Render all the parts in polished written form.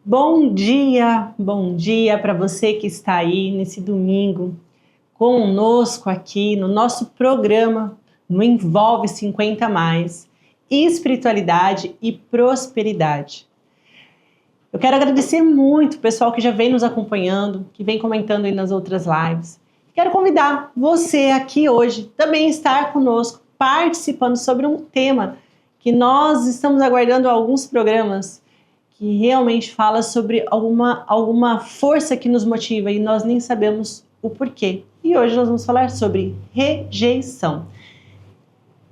Bom dia para você que está aí nesse domingo conosco aqui no nosso programa no Envolve 50 Mais, espiritualidade e prosperidade. Eu quero agradecer muito o pessoal que já vem nos acompanhando, que vem comentando aí nas outras lives. Quero convidar você aqui hoje também a estar conosco, participando sobre um tema que nós estamos aguardando alguns programas que realmente fala sobre alguma força que nos motiva e nós nem sabemos o porquê. E hoje nós vamos falar sobre rejeição.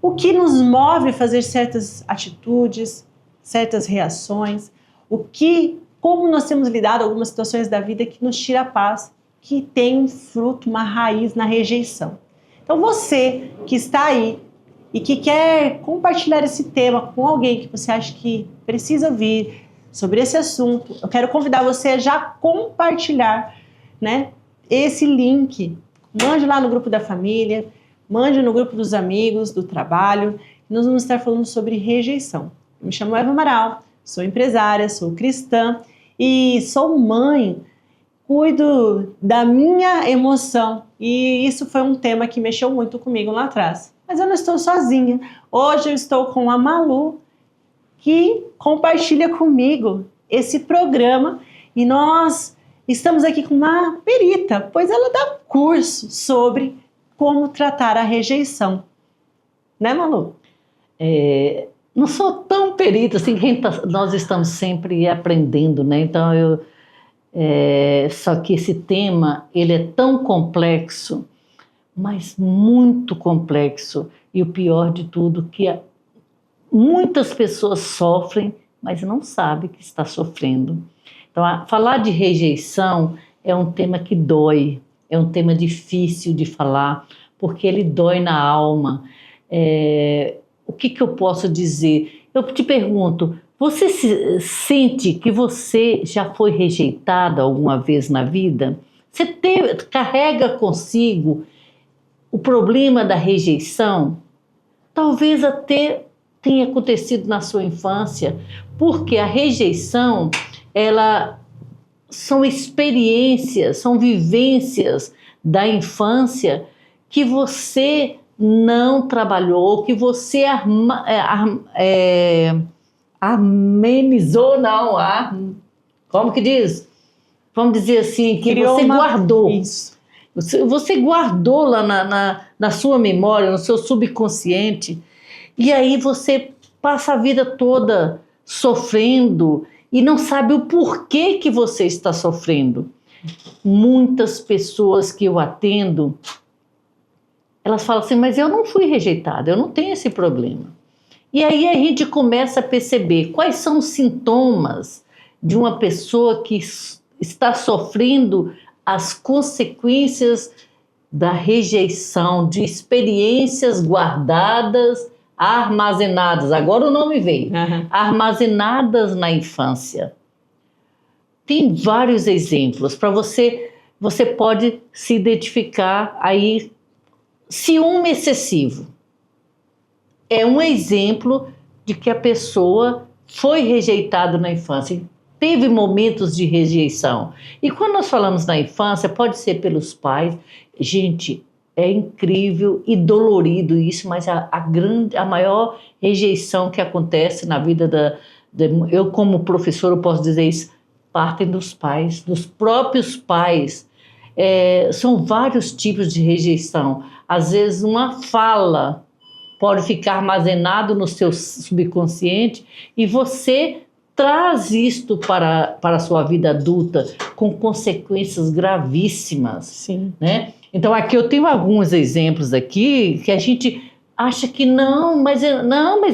O que nos move a fazer certas atitudes, certas reações, como nós temos lidado com algumas situações da vida que nos tira a paz, que tem um fruto, uma raiz na rejeição. Então você que está aí e que quer compartilhar esse tema com alguém que você acha que precisa ouvir sobre esse assunto, eu quero convidar você a já compartilhar, esse link. Mande lá no grupo da família, mande no grupo dos amigos, do trabalho. Nós vamos estar falando sobre rejeição. Eu me chamo Eva Amaral, sou empresária, sou cristã e sou mãe. Cuido da minha emoção e isso foi um tema que mexeu muito comigo lá atrás. Mas eu não estou sozinha. Hoje eu estou com a Malu, que compartilha comigo esse programa e nós estamos aqui com uma perita, pois ela dá curso sobre como tratar a rejeição. Né, Malu? Não sou tão perita assim, nós estamos sempre aprendendo, né? Então só que esse tema ele é tão complexo, mas muito complexo, e o pior de tudo que muitas pessoas sofrem, mas não sabem que está sofrendo. Então, falar de rejeição é um tema que dói, é um tema difícil de falar, porque ele dói na alma. O que eu posso dizer? Eu te pergunto, você sente que você já foi rejeitada alguma vez na vida? Você carrega consigo o problema da rejeição? Talvez até tenha acontecido na sua infância, porque a rejeição, são experiências, são vivências da infância que você não trabalhou, que você amenizou, como que diz? Vamos dizer assim, que você guardou. Isso. Você guardou lá na sua memória, no seu subconsciente, e aí você passa a vida toda sofrendo e não sabe o porquê que você está sofrendo. Muitas pessoas que eu atendo, elas falam assim, mas eu não fui rejeitada, eu não tenho esse problema. E aí a gente começa a perceber quais são os sintomas de uma pessoa que está sofrendo as consequências da rejeição, de experiências guardadas, armazenadas, agora o nome veio, armazenadas na infância. Tem vários exemplos para você pode se identificar aí. Ciúme excessivo é um exemplo de que a pessoa foi rejeitada na infância, teve momentos de rejeição. E quando nós falamos na infância, pode ser pelos pais. Gente, é incrível e dolorido isso, mas a maior rejeição que acontece na vida eu como professor, eu posso dizer isso, partem dos pais, dos próprios pais. São vários tipos de rejeição. Às vezes uma fala pode ficar armazenado no seu subconsciente e você traz isto para a sua vida adulta com consequências gravíssimas. Sim. Né? Então aqui eu tenho alguns exemplos aqui que a gente acha que não, mas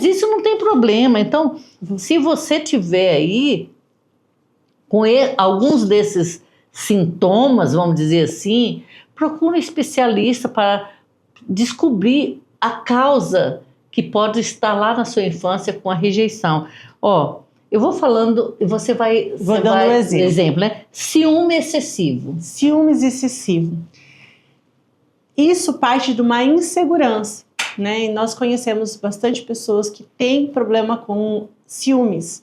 isso não tem problema. Então, se você tiver aí com alguns desses sintomas, vamos dizer assim, procure um especialista para descobrir a causa que pode estar lá na sua infância com a rejeição. Eu vou falando e você vai dando um exemplo, né? Ciúme excessivo. Ciúmes excessivo. Isso parte de uma insegurança, né? E nós conhecemos bastante pessoas que têm problema com ciúmes.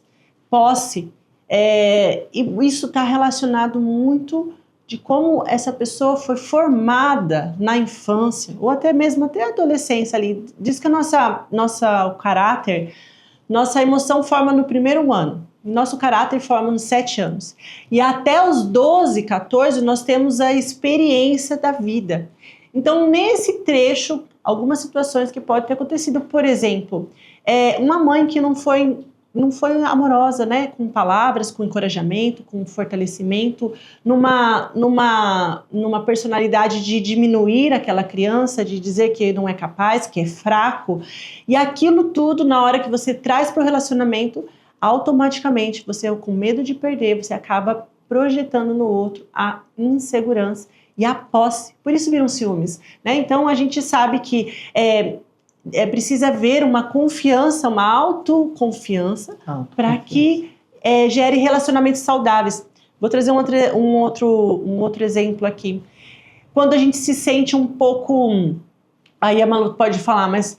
Posse E isso está relacionado muito de como essa pessoa foi formada na infância, ou até mesmo até a adolescência ali. Diz que o caráter, nossa emoção forma no primeiro ano. Nosso caráter forma nos 7 anos. E até os 12, 14, nós temos a experiência da vida. Então, nesse trecho, algumas situações que podem ter acontecido, por exemplo, uma mãe que não foi amorosa, né, com palavras, com encorajamento, com fortalecimento, numa personalidade de diminuir aquela criança, de dizer que não é capaz, que é fraco, e aquilo tudo, na hora que você traz para o relacionamento, automaticamente, você com medo de perder, você acaba projetando no outro a insegurança e a posse, por isso viram ciúmes, né? Então a gente sabe que precisa haver uma confiança, uma autoconfiança para que gere relacionamentos saudáveis. Vou trazer um outro exemplo aqui. Quando a gente se sente um pouco, aí a Malu pode falar, mas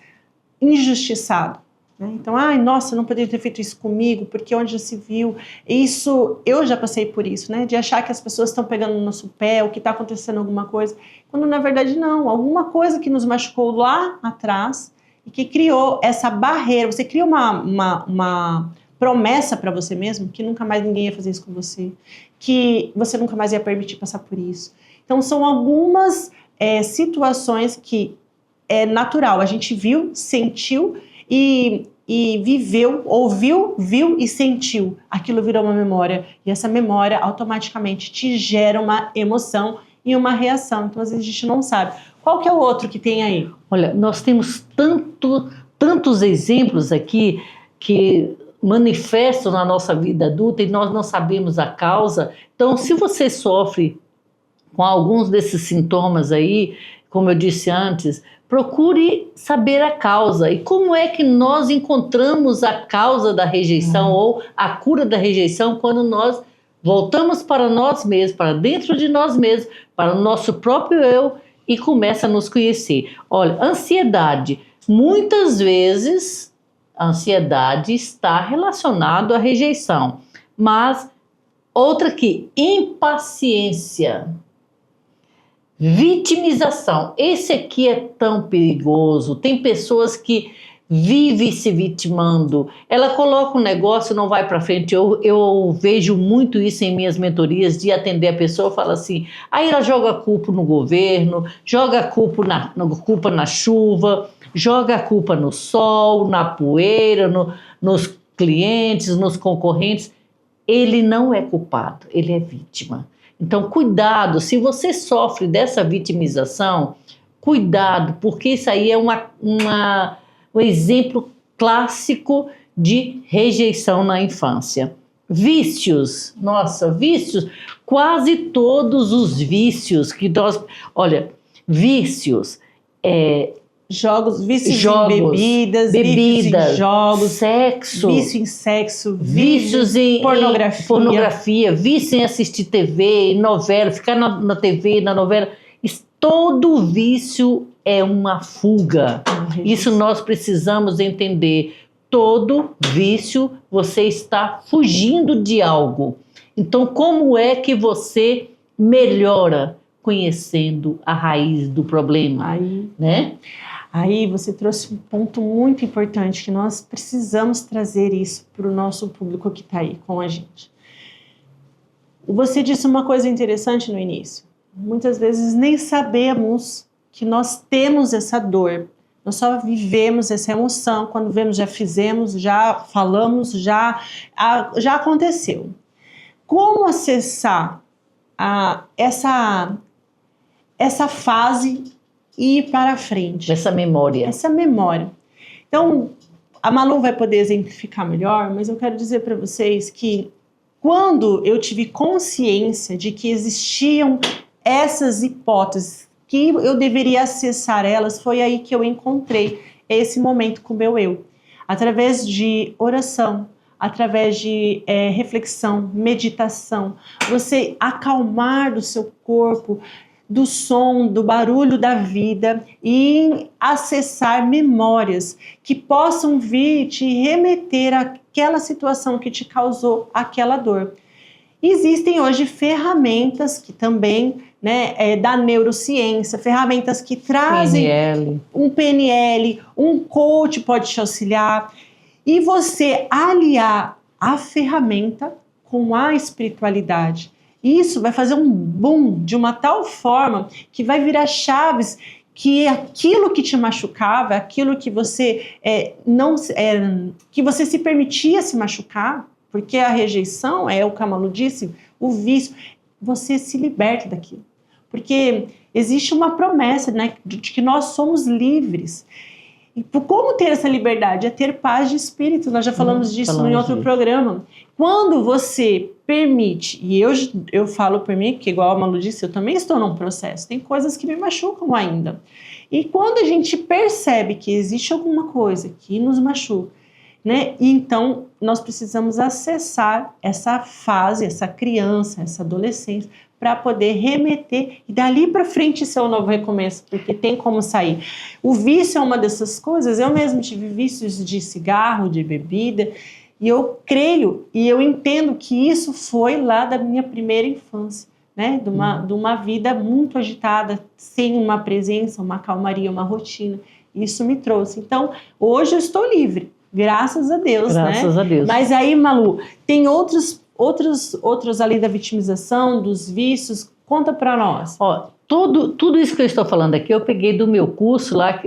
injustiçado. Né? Então, nossa, não poderia ter feito isso comigo, porque onde já se viu? Isso, eu já passei por isso, né? De achar que as pessoas estão pegando no nosso pé, ou que está acontecendo alguma coisa, quando na verdade não. Alguma coisa que nos machucou lá atrás e que criou essa barreira. Você cria uma promessa para você mesmo que nunca mais ninguém ia fazer isso com você, que você nunca mais ia permitir passar por isso. Então, são algumas situações que é natural. A gente viu, sentiu e viveu, ouviu, viu e sentiu. Aquilo virou uma memória. E essa memória automaticamente te gera uma emoção e uma reação. Então, às vezes, a gente não sabe. Qual que é o outro que tem aí? Olha, nós temos tantos exemplos aqui que manifestam na nossa vida adulta e nós não sabemos a causa. Então, se você sofre com alguns desses sintomas aí, como eu disse antes, procure saber a causa. E como é que nós encontramos a causa da rejeição ou a cura da rejeição quando nós voltamos para nós mesmos, para dentro de nós mesmos, para o nosso próprio eu e começa a nos conhecer. Olha, ansiedade. Muitas vezes a ansiedade está relacionada à rejeição. Mas outra aqui, impaciência. Vitimização. Esse aqui é tão perigoso. Tem pessoas que vivem se vitimando. Ela coloca um negócio e não vai para frente. Eu vejo muito isso em minhas mentorias, de atender a pessoa, fala assim, aí ela joga a culpa no governo, joga a culpa na chuva, joga a culpa no sol, na poeira, nos clientes, nos concorrentes. Ele não é culpado, ele é vítima. Então, cuidado, se você sofre dessa vitimização, cuidado, porque isso aí é um exemplo clássico de rejeição na infância. Vícios, nossa, vícios, quase todos os vícios que nós... Olha, vícios... vícios em bebidas, vícios em jogos, sexo, vício em sexo, vícios em pornografia, vício em assistir TV, novela, ficar na TV, na novela. Todo vício é uma fuga. Isso nós precisamos entender. Todo vício, você está fugindo de algo. Então, como é que você melhora? Conhecendo a raiz do problema, né? Aí você trouxe um ponto muito importante, que nós precisamos trazer isso para o nosso público que está aí com a gente. Você disse uma coisa interessante no início. Muitas vezes nem sabemos que nós temos essa dor. Nós só vivemos essa emoção. Quando vemos, já fizemos, já falamos, já aconteceu. Como acessar essa fase e ir para frente? Essa memória. Essa memória. Então, a Malu vai poder exemplificar melhor, mas eu quero dizer para vocês que quando eu tive consciência de que existiam essas hipóteses, que eu deveria acessar elas, foi aí que eu encontrei esse momento com o meu eu. Através de oração, através de reflexão, meditação, você acalmar do seu corpo, do som, do barulho da vida e acessar memórias que possam vir te remeter aquela situação que te causou aquela dor. Existem hoje ferramentas que também, né, da neurociência, ferramentas que trazem um PNL, um coach pode te auxiliar, e você aliar a ferramenta com a espiritualidade. Isso vai fazer um boom de uma tal forma que vai virar chaves que aquilo que te machucava, aquilo que você que você se permitia se machucar, porque a rejeição, o que a Malu disse, o vício, você se liberta daquilo. Porque existe uma promessa, né, de que nós somos livres. E como ter essa liberdade? É ter paz de espírito. Nós já falamos disso em outro programa. Quando você permite, e eu falo por mim, que igual a Malu disse, eu também estou num processo, tem coisas que me machucam ainda. E quando a gente percebe que existe alguma coisa que nos machuca, né? E então nós precisamos acessar essa fase, essa criança, essa adolescência, para poder remeter e dali para frente ser um novo recomeço, porque tem como sair. O vício é uma dessas coisas. Eu mesmo tive vícios de cigarro, de bebida, e eu creio e eu entendo que isso foi lá da minha primeira infância, né? De uma vida muito agitada, sem uma presença, uma calmaria, uma rotina. Isso me trouxe. Então, hoje eu estou livre. Graças a Deus, Graças a Deus. Mas aí, Malu, tem outros além da vitimização, dos vícios. Conta para nós. Ó, tudo isso que eu estou falando aqui, eu peguei do meu curso lá,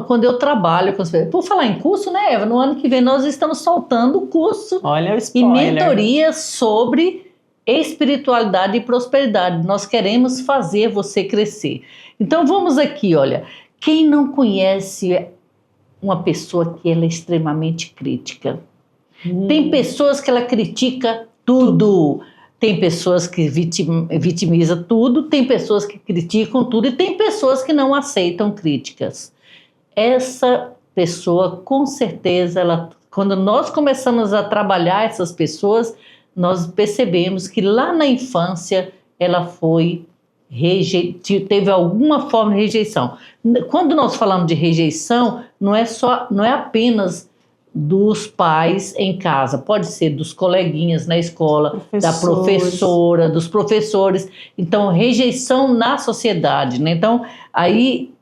quando eu trabalho com as pessoas. Por falar em curso, né, Eva? No ano que vem nós estamos soltando o curso. Olha o spoiler. E mentoria sobre espiritualidade e prosperidade. Nós queremos fazer você crescer. Então vamos aqui, olha. Quem não conhece uma pessoa que ela é extremamente crítica? Tem pessoas que ela critica tudo. Tem pessoas que vitimiza tudo, tem pessoas que criticam tudo e tem pessoas que não aceitam críticas. Essa pessoa, com certeza, quando nós começamos a trabalhar essas pessoas, nós percebemos que lá na infância ela teve alguma forma de rejeição. Quando nós falamos de rejeição, não é apenas dos pais em casa, pode ser dos coleguinhas na escola, da professora, dos professores. Então, rejeição na sociedade, né? Então, aí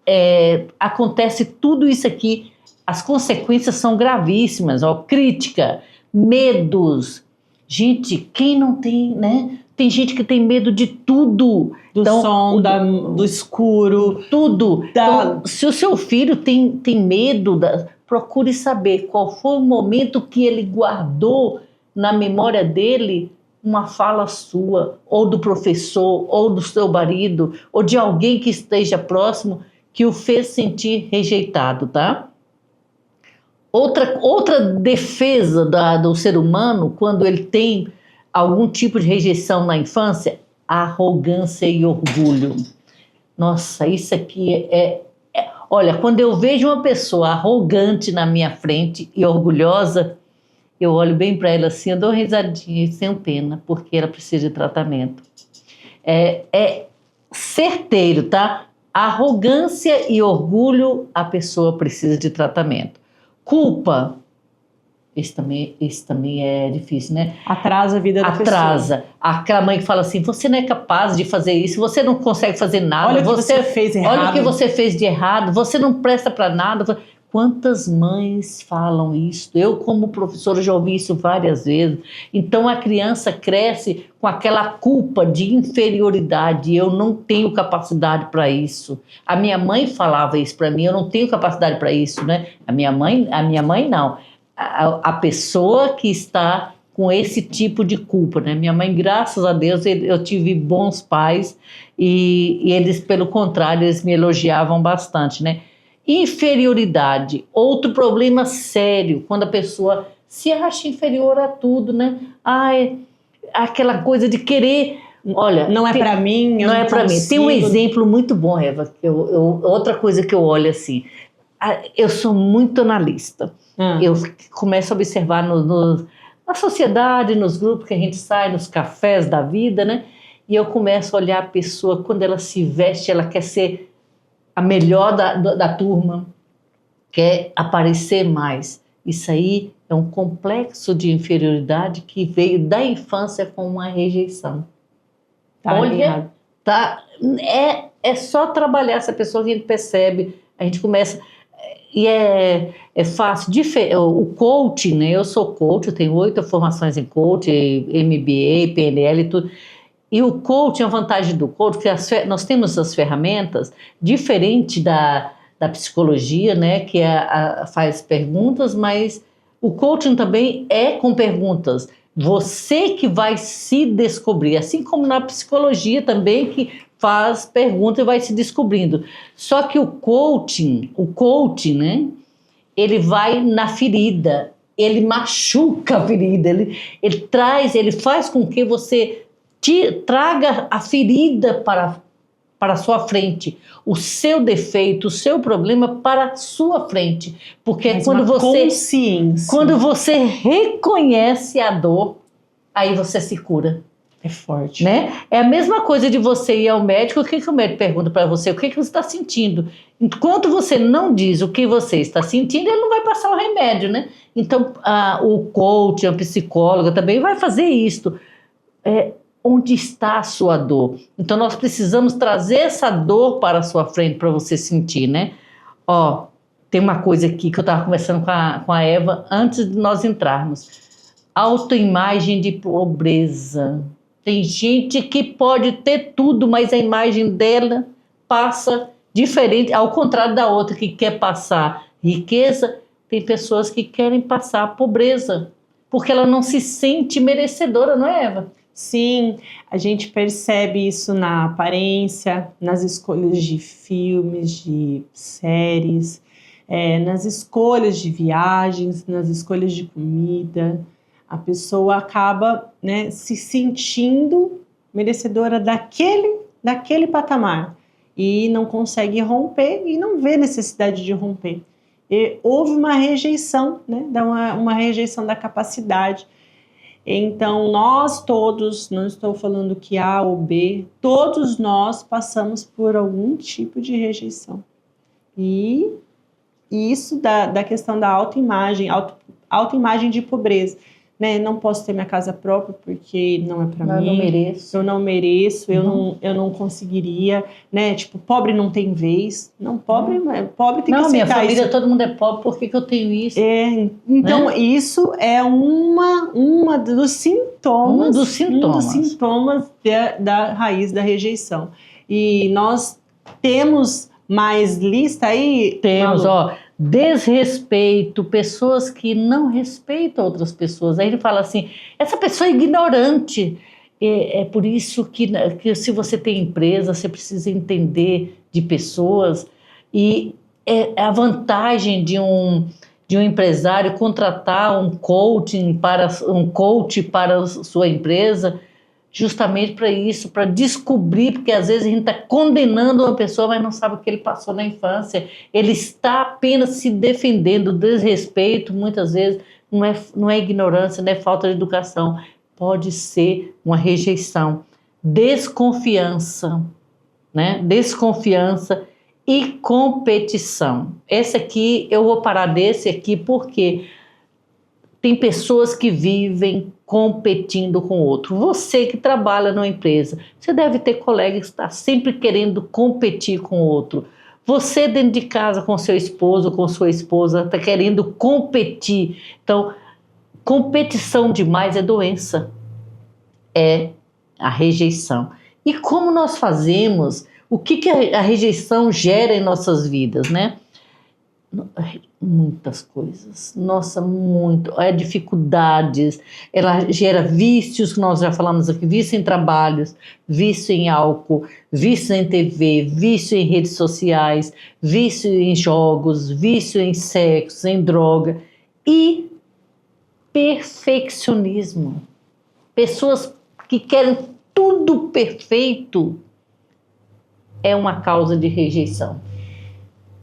acontece tudo isso aqui, as consequências são gravíssimas, ó, crítica, medos. Gente, quem não tem, né? Tem gente que tem medo de tudo. Do som, do escuro. Tudo. Então, se o seu filho tem medo, procure saber qual foi o momento que ele guardou na memória dele uma fala sua, ou do professor, ou do seu marido, ou de alguém que esteja próximo, que o fez sentir rejeitado, tá? Outra defesa do ser humano, quando ele tem algum tipo de rejeição na infância, arrogância e orgulho. Nossa, isso aqui olha, quando eu vejo uma pessoa arrogante na minha frente e orgulhosa, eu olho bem para ela assim, eu dou uma risadinha e tenho pena, porque ela precisa de tratamento. É certeiro, tá? Arrogância e orgulho, a pessoa precisa de tratamento. Culpa, esse também é difícil, né? Atrasa a vida da pessoa. Atrasa. Aquela mãe que fala assim, você não é capaz de fazer isso, você não consegue fazer nada. Olha o que você fez errado. Olha o que você fez de errado, você não presta para nada. Quantas mães falam isso? Eu, como professora, já ouvi isso várias vezes. Então, a criança cresce com aquela culpa de inferioridade. Eu não tenho capacidade para isso. A minha mãe falava isso para mim, eu não tenho capacidade para isso, né? A minha mãe não. A pessoa que está com esse tipo de culpa, né? Minha mãe, graças a Deus, eu tive bons pais e eles, pelo contrário, eles me elogiavam bastante, né? Inferioridade, outro problema sério, quando a pessoa se acha inferior a tudo, né? Aquela coisa de querer, olha... Não é para mim, eu não é para mim. Tem um exemplo muito bom, Eva, outra coisa que eu olho assim, eu sou muito analista. Eu começo a observar na sociedade, nos grupos que a gente sai, nos cafés da vida, né? E eu começo a olhar a pessoa, quando ela se veste, ela quer ser a melhor da turma, quer aparecer mais. Isso aí é um complexo de inferioridade que veio da infância com uma rejeição. Tá Olha, errado. tá? É só trabalhar, essa pessoa que a gente percebe, a gente começa. E é fácil. O coaching, né? Eu sou coach, eu tenho 8 formações em coaching, MBA, PNL e tudo. E o coaching, a vantagem do coaching, que nós temos as ferramentas, diferente da psicologia, né? Que faz perguntas, mas o coaching também é com perguntas. Você que vai se descobrir, assim como na psicologia também, que faz pergunta e vai se descobrindo. Só que o coaching, né? Ele vai na ferida, ele machuca a ferida, ele faz com que você traga a ferida para a sua frente, o seu defeito, o seu problema para a sua frente. Porque Mas uma consciência. Quando você reconhece a dor, aí você se cura. É forte. Né? É a mesma coisa de você ir ao médico. O que o médico pergunta para você? O que você está sentindo? Enquanto você não diz o que você está sentindo, ele não vai passar o remédio, né? Então, o coach, a psicóloga também vai fazer isto. Onde está a sua dor? Então, nós precisamos trazer essa dor para a sua frente para você sentir, né? Ó, tem uma coisa aqui que eu estava conversando com a Eva antes de nós entrarmos. Autoimagem de pobreza. Tem gente que pode ter tudo, mas a imagem dela passa diferente, ao contrário da outra que quer passar riqueza. Tem pessoas que querem passar pobreza, porque ela não se sente merecedora, não é, Eva? Sim, a gente percebe isso na aparência, nas escolhas de filmes, de séries, nas escolhas de viagens, nas escolhas de comida. A pessoa acaba, né, se sentindo merecedora daquele patamar e não consegue romper e não vê necessidade de romper. E houve uma rejeição, né, uma rejeição da capacidade. Então, nós todos, não estou falando que A ou B, todos nós passamos por algum tipo de rejeição. E isso da questão da autoimagem de pobreza. Né? Não posso ter minha casa própria porque não é para mim. Eu não mereço, eu não conseguiria, né? Tipo, pobre não tem vez. Não, pobre tem que aceitar isso. Não, minha família, todo mundo é pobre, por que eu tenho isso? Então, né? Isso é uma dos sintomas. Um dos sintomas da raiz da rejeição. E nós temos mais lista aí? Temos, desrespeito, pessoas que não respeitam outras pessoas. Aí ele fala assim, essa pessoa é ignorante. É por isso que se você tem empresa, você precisa entender de pessoas. E a vantagem de um empresário contratar um coach para a sua empresa, justamente para isso, para descobrir, porque às vezes a gente está condenando uma pessoa, mas não sabe o que ele passou na infância. Ele está apenas se defendendo. Desrespeito, muitas vezes, não é ignorância, não é falta de educação. Pode ser uma rejeição. Desconfiança, né? Desconfiança e competição. Esse aqui, eu vou parar desse aqui porque tem pessoas que vivem competindo com o outro. Você que trabalha numa empresa, você deve ter colegas que estão sempre querendo competir com o outro. Você dentro de casa com seu esposo, com sua esposa, está querendo competir. Então, competição demais é doença. É a rejeição. E como nós fazemos? O que a rejeição gera em nossas vidas, né? Muitas coisas, nossa, muito, dificuldades, ela gera vícios, que nós já falamos aqui, vício em trabalhos, vício em álcool, vício em TV, vício em redes sociais, vício em jogos, vício em sexo, em droga e perfeccionismo. Pessoas que querem tudo perfeito é uma causa de rejeição.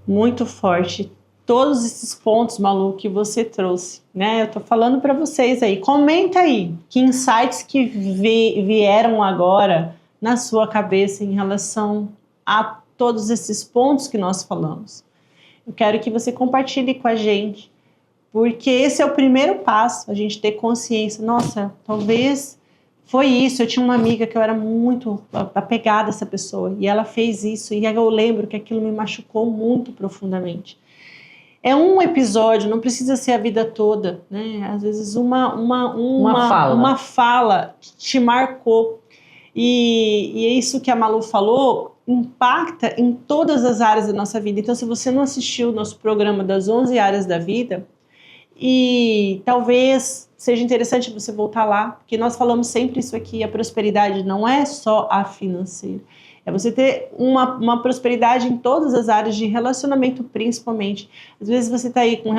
Muito forte. Todos esses pontos, Malu, que você trouxe, né? Eu tô falando para vocês aí. Comenta aí que insights que vieram agora na sua cabeça em relação a todos esses pontos que nós falamos. Eu quero que você compartilhe com a gente Porque esse é o primeiro passo, a gente ter consciência. Nossa, talvez foi isso. Eu tinha uma amiga que eu era muito apegada a essa pessoa e ela fez isso e eu lembro que aquilo me machucou muito profundamente. É um episódio, não precisa ser a vida toda, né? Às vezes uma fala te marcou. E é isso que a Malu falou, impacta em todas as áreas da nossa vida. Então, se você não assistiu o nosso programa das 11 áreas da vida, e talvez seja interessante você voltar lá, porque nós falamos sempre isso aqui, a prosperidade não é só a financeira. É você ter uma prosperidade em todas as áreas de relacionamento, principalmente. Às vezes você está aí com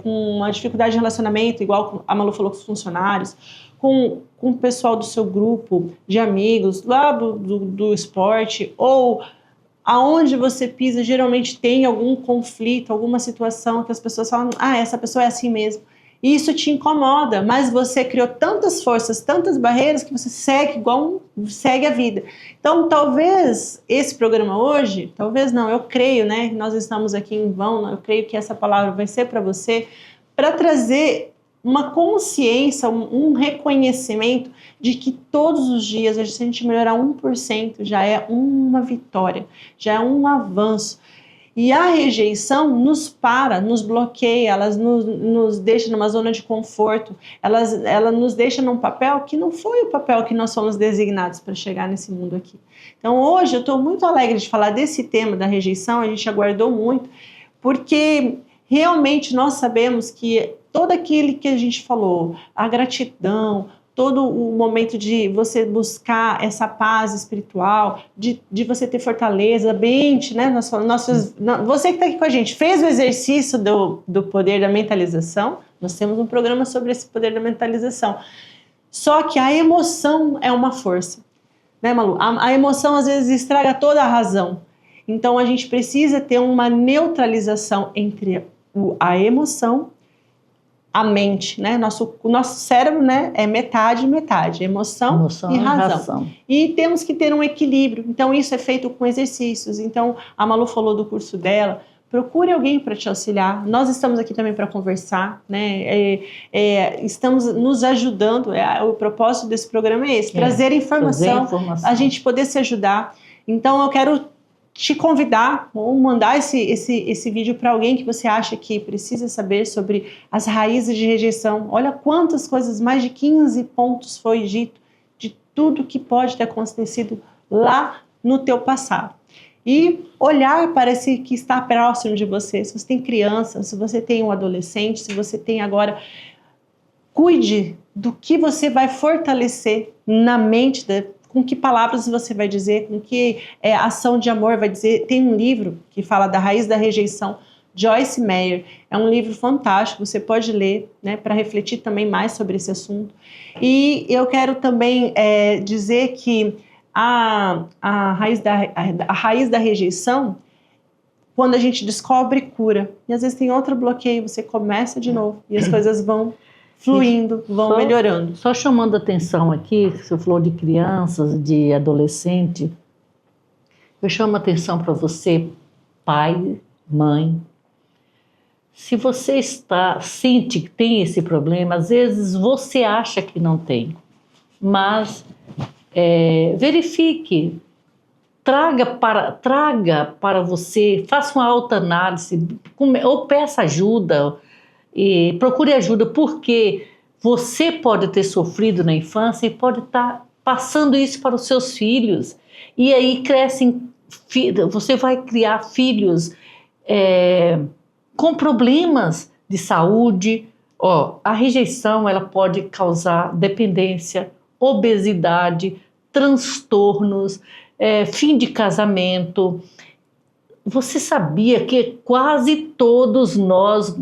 com uma dificuldade de relacionamento, igual a Malu falou com os funcionários, com o pessoal do seu grupo de amigos, lá do esporte, ou aonde você pisa, geralmente tem algum conflito, alguma situação que as pessoas falam, essa pessoa é assim mesmo. E isso te incomoda, mas você criou tantas forças, tantas barreiras que você segue segue a vida. Então, talvez esse programa hoje, talvez não, eu creio, né, que nós estamos aqui em vão, eu creio que essa palavra vai ser para você, para trazer uma consciência, um reconhecimento de que todos os dias, se a gente melhorar 1%, já é uma vitória, já é um avanço. E a rejeição nos bloqueia, ela nos deixa numa zona de conforto, ela nos deixa num papel que não foi o papel que nós fomos designados para chegar nesse mundo aqui. Então hoje eu estou muito alegre de falar desse tema da rejeição, a gente aguardou muito, porque realmente nós sabemos que todo aquilo que a gente falou, a gratidão, todo o momento de você buscar essa paz espiritual, de você ter fortaleza, mente, né? Você que está aqui com a gente, fez o exercício do poder da mentalização, nós temos um programa sobre esse poder da mentalização. Só que a emoção é uma força, né, Malu? A emoção às vezes estraga toda a razão. Então a gente precisa ter uma neutralização entre a emoção, a mente, né? O nosso cérebro, né, é metade, emoção e razão. E temos que ter um equilíbrio. Então, isso é feito com exercícios. Então, a Malu falou do curso dela. Procure alguém para te auxiliar. Nós estamos aqui também para conversar, né? Estamos nos ajudando. O propósito desse programa é esse: trazer informação, a gente poder se ajudar. Então, eu quero te convidar ou mandar esse vídeo para alguém que você acha que precisa saber sobre as raízes de rejeição. Olha quantas coisas, mais de 15 pontos foi dito de tudo que pode ter acontecido lá no teu passado. E olhar para esse que está próximo de você. Se você tem criança, se você tem um adolescente, se você tem agora... Cuide do que você vai fortalecer na mente com que palavras você vai dizer, com que ação de amor vai dizer. Tem um livro que fala da raiz da rejeição, Joyce Meyer. É um livro fantástico, você pode ler, né, para refletir também mais sobre esse assunto. E eu quero também dizer que a raiz da rejeição, quando a gente descobre, cura. E às vezes tem outro bloqueio, você começa de novo e as coisas vão fluindo, vão melhorando. Só chamando a atenção aqui, você falou de crianças, de adolescente, eu chamo a atenção para você, pai, mãe. Se você sente que tem esse problema, às vezes você acha que não tem, mas verifique, traga para você, faça uma autoanálise, ou peça ajuda, e procure ajuda, porque você pode ter sofrido na infância e pode estar passando isso para os seus filhos. E aí você vai criar filhos com problemas de saúde. A rejeição ela pode causar dependência, obesidade, transtornos, fim de casamento. Você sabia que quase todos nós,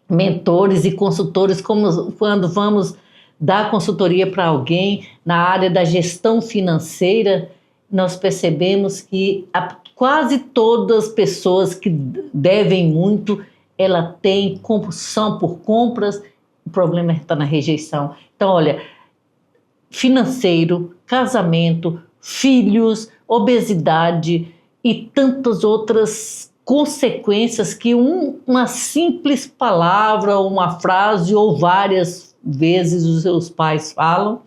mentores e consultores, quando vamos dar consultoria para alguém na área da gestão financeira, nós percebemos que quase todas as pessoas que devem muito, ela tem compulsão por compras, o problema está na rejeição. Então, olha, financeiro, casamento, filhos, obesidade e tantas outras consequências que uma simples palavra, uma frase ou várias vezes os seus pais falam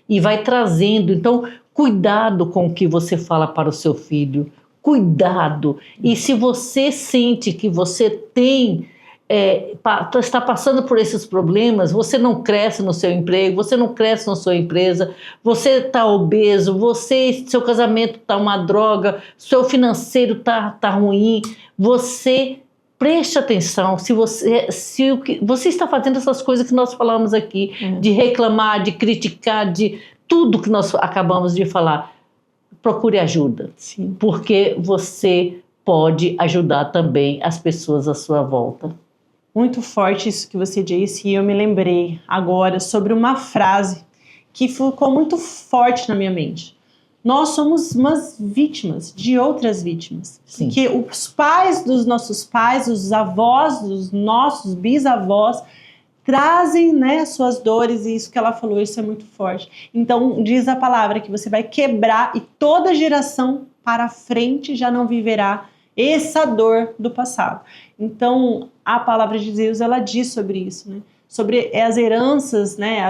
e vai trazendo. Então, cuidado com o que você fala para o seu filho, cuidado. E se você sente que você está passando por esses problemas, você não cresce no seu emprego, você não cresce na sua empresa, você está obeso, seu casamento está uma droga, seu financeiro está ruim, você preste atenção se o que você está fazendo essas coisas que nós falamos aqui, de reclamar, de criticar, de tudo que nós acabamos de falar. Procure ajuda, Sim. porque você pode ajudar também as pessoas à sua volta. Muito forte isso que você disse, e eu me lembrei agora sobre uma frase que ficou muito forte na minha mente. Nós somos umas vítimas de outras vítimas. Sim. Porque os pais dos nossos pais, os avós dos nossos bisavós, trazem, né, suas dores, e isso que ela falou, isso é muito forte. Então, diz a palavra que você vai quebrar e toda geração para frente já não viverá essa dor do passado. Então, a palavra de Deus, ela diz sobre isso, né? Sobre as heranças, né?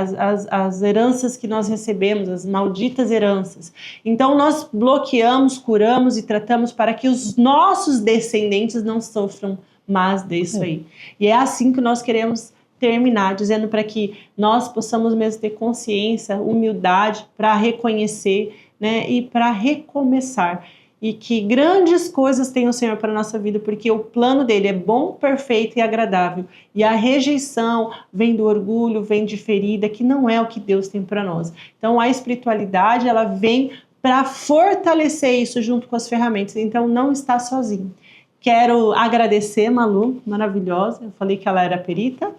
As heranças que nós recebemos, as malditas heranças. Então, nós bloqueamos, curamos e tratamos para que os nossos descendentes não sofram mais disso aí. E é assim que nós queremos terminar, dizendo para que nós possamos mesmo ter consciência, humildade para reconhecer, né? E para recomeçar. E que grandes coisas tem o Senhor para a nossa vida, porque o plano dele é bom, perfeito e agradável. E a rejeição vem do orgulho, vem de ferida, que não é o que Deus tem para nós. Então a espiritualidade, ela vem para fortalecer isso junto com as ferramentas. Então não está sozinho. Quero agradecer, Malu, maravilhosa. Eu falei que ela era perita.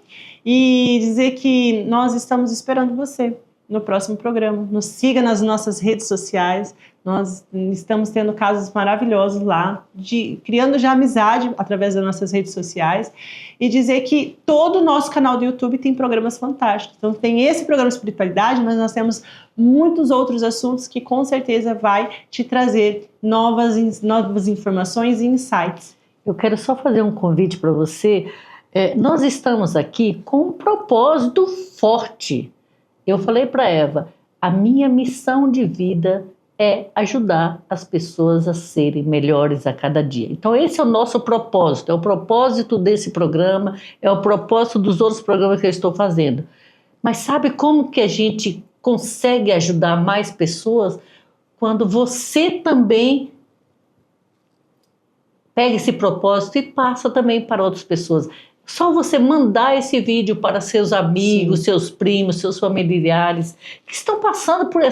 E dizer que nós estamos esperando você no próximo programa. Nos siga nas nossas redes sociais. Nós estamos tendo casos maravilhosos lá, criando já amizade através das nossas redes sociais, e dizer que todo o nosso canal do YouTube tem programas fantásticos. Então tem esse programa Espiritualidade, mas nós temos muitos outros assuntos que com certeza vai te trazer novas informações e insights. Eu quero só fazer um convite para você. Nós estamos aqui com um propósito forte. Eu falei para Eva, a minha missão de vida é ajudar as pessoas a serem melhores a cada dia. Então esse é o nosso propósito, é o propósito desse programa, é o propósito dos outros programas que eu estou fazendo. Mas sabe como que a gente consegue ajudar mais pessoas? Quando você também pega esse propósito e passa também para outras pessoas. Só você mandar esse vídeo para seus amigos, seus primos, seus familiares que estão passando por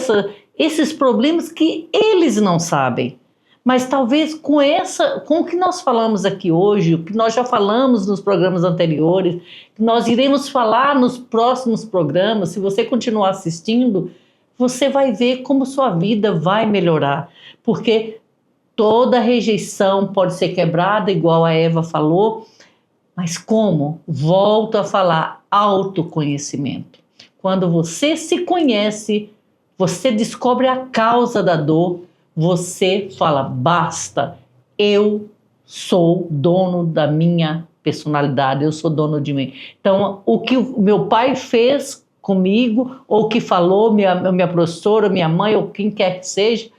esses problemas que eles não sabem. Mas talvez com o que nós falamos aqui hoje, o que nós já falamos nos programas anteriores, que nós iremos falar nos próximos programas, se você continuar assistindo, você vai ver como sua vida vai melhorar. Porque toda rejeição pode ser quebrada, igual a Eva falou. Mas como? Volto a falar, autoconhecimento. Quando você se conhece, você descobre a causa da dor, você fala, basta, eu sou dono da minha personalidade, eu sou dono de mim. Então, o que o meu pai fez comigo, ou o que falou minha professora, minha mãe, ou quem quer que seja,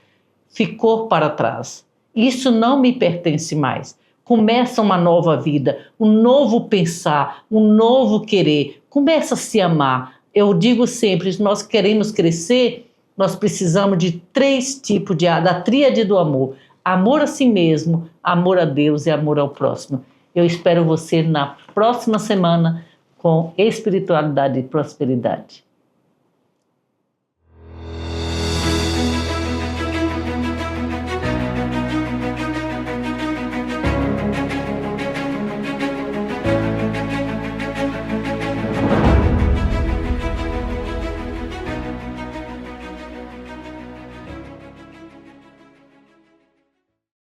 ficou para trás. Isso não me pertence mais. Começa uma nova vida, um novo pensar, um novo querer. Começa a se amar. Eu digo sempre, se nós queremos crescer, nós precisamos de 3 tipos da tríade do amor. Amor a si mesmo, amor a Deus e amor ao próximo. Eu espero você na próxima semana com espiritualidade e prosperidade.